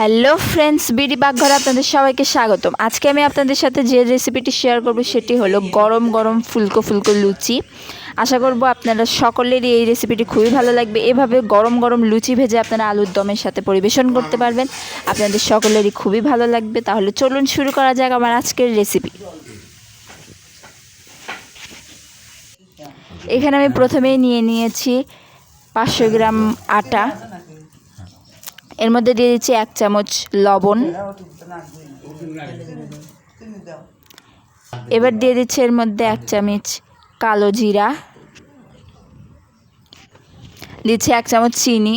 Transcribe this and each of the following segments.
Hello friends, BD পাকঘরে আপনাদের সবাইকে স্বাগতম। আজকে আমি আপনাদের সাথে যে রেসিপিটি শেয়ার করব সেটি হলো গরম গরম ফুলকো ফুলকো লুচি। আশা করব আপনারা সকলেরই এই রেসিপিটি খুবই ভালো লাগবে। এভাবে গরম গরম লুচি ভেজে আপনারা আলুর দমের সাথে পরিবেশন করতে পারবেন, আপনাদের সকলেরই খুবই ভালো লাগবে। তাহলে চলুন শুরু করা যাক আমার আজকের রেসিপি। এখানে আমি প্রথমেই নিয়ে নিয়েছি 500 গ্রাম আটা। এর মধ্যে দিয়ে দিচ্ছি 1 চামচ লবণ। এবার দিয়ে দিচ্ছি এর মধ্যে 1 চামচ কালো জিরা, দিচ্ছি 1 চামচ চিনি।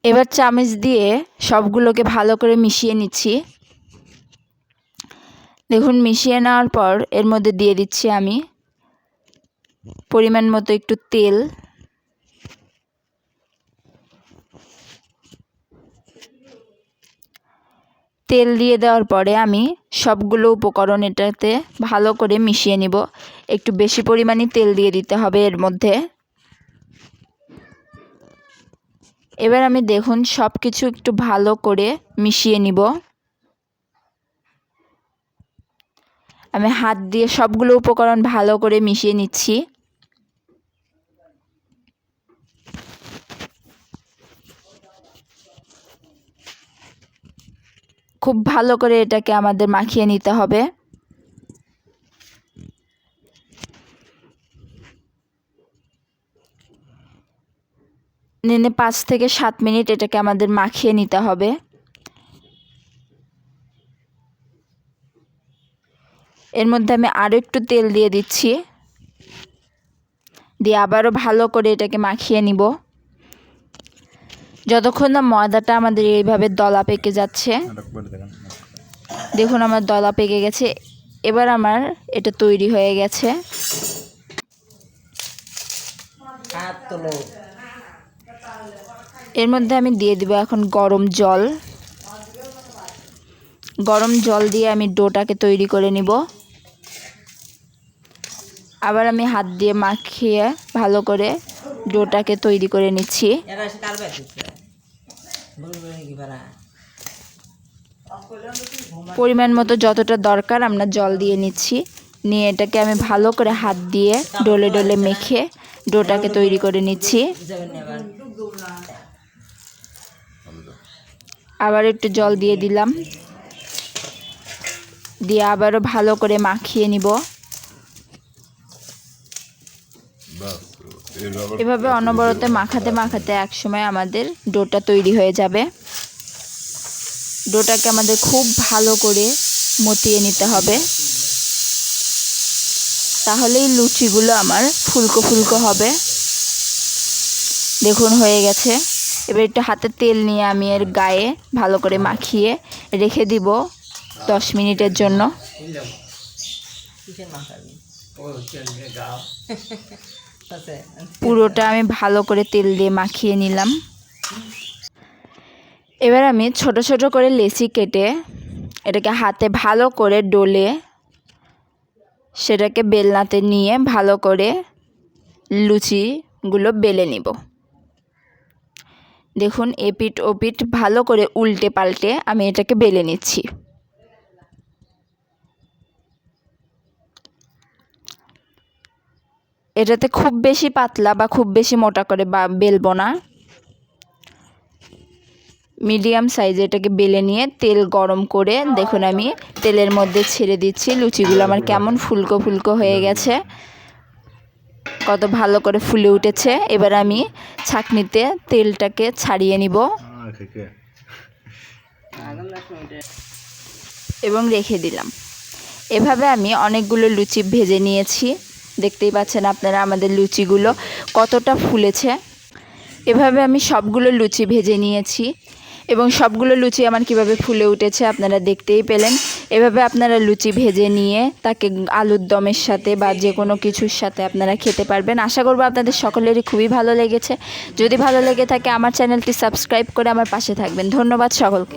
এবার চামচ দিয়ে সবগুলোকে ভালো করে মিশিয়ে নিচ্ছি। দেখুন, মিশিয়ে নেওয়ার পর এর মধ্যে দিয়ে দিচ্ছি আমি পরিমাণ মতো একটু তেল। তেল দিয়ে দেওয়ার পরে আমি সবগুলো উপকরণ এটাতে ভালো করে মিশিয়ে নিব। একটু বেশি পরিমাণে তেল দিয়ে দিতে হবে এর মধ্যে। এবার আমি দেখুন সব কিছু একটু ভালো করে মিশিয়ে নিব। আমি হাত দিয়ে সবগুলো উপকরণ ভালো করে মিশিয়ে নিচ্ছি। খুব ভালো করে এটাকে আমাদের মাখিয়ে নিতে হবে। নেনে 5 থেকে 7 মিনিট এটাকে আমাদের মাখিয়ে নিতে হবে। এর মধ্যে আমি আরও একটু তেল দিয়ে দিচ্ছি, দিয়ে আবারও ভালো করে এটাকে মাখিয়ে নিব যতক্ষণ না ময়দাটা আমাদের এইভাবে দলা পেকে যাচ্ছে। দেখুন আমার দলা পেকে গেছে। এবার আমার এটা তৈরি হয়ে গেছে। এর মধ্যে আমি দিয়ে দিব এখন গরম জল। গরম জল দিয়ে আমি ডোটাকে তৈরি করে নিব। আবার আমি হাত দিয়ে মাখিয়ে ভালো করে ডোটাকে তৈরি করে নিচ্ছি। পরিমাণ মতো যতটা দরকার আমরা জল দিয়ে নিচ্ছি। নিয়ে এটাকে আমি ভালো করে হাত দিয়ে ডলে ডলে মেখে ডোটাকে তৈরি করে নিচ্ছি। আবার একটু জল দিয়ে দিলাম, দিয়ে আবারও ভালো করে মাখিয়ে নিব। এভাবে অনবরত মাখাতে মাখাতে একসময় আমাদের ডোটা তৈরি হয়ে যাবে। ডোটাকে আমাদের খুব ভালো করে মতিয়ে নিতে হবে, তাহলেই লুচিগুলো আমার ফুলকো ফুলকো হবে। দেখুন হয়ে গেছে। এবার একটু হাতে তেল নিয়ে আমি এর গায়ে ভালো করে মাখিয়ে রেখে দিব 10 মিনিটের জন্য। পুরোটা আমি ভালো করে তেল দিয়ে মাখিয়ে নিলাম। এবার আমি ছোট ছোট করে লেচি কেটে এটাকে হাতে ভালো করে ডলে সেটাকে বেলনাতে নিয়ে ভালো করে লুচিগুলো বেলে নিব। দেখুন এপিঠ ওপিঠ ভালো করে উল্টে পাল্টে আমি এটাকে বেলে নিচ্ছি। এটাতে খুব বেশি পাতলা বা খুব বেশি মোটা করে বেলবো না, মিডিয়াম সাইজে এটাকে বেলে নিয়ে তেল গরম করে দেখুন আমি তেলের মধ্যে ছেড়ে দিচ্ছি। লুচিগুলো আমার কেমন ফুলকো ফুলকো হয়ে গেছে, কত ভালো করে ফুলে উঠেছে। এবার আমি ছাঁকনিতে তেলটাকে ছাড়িয়ে নিব এবং রেখে দিলাম। এভাবে আমি অনেকগুলো লুচি ভেজে নিয়েছি। দেখতেই পাচ্ছেন আপনারা আমাদের লুচিগুলো কতটা ফুলেছে। এভাবে আমি সবগুলো লুচি ভেজে নিয়েছি এবং সবগুলো লুচি আমার কিভাবে ফুলে উঠেছে আপনারা দেখতেই পেলেন। এভাবে আপনারা লুচি ভেজে নিয়ে তাকে আলুর দমের সাথে বা যে কোনো কিছুর সাথে আপনারা খেতে পারবেন। আশা করব আপনাদের সকলেরই খুবই ভালো লেগেছে। যদি ভালো লেগে থাকে আমার চ্যানেলটি সাবস্ক্রাইব করে আমার পাশে থাকবেন। ধন্যবাদ সকলকে।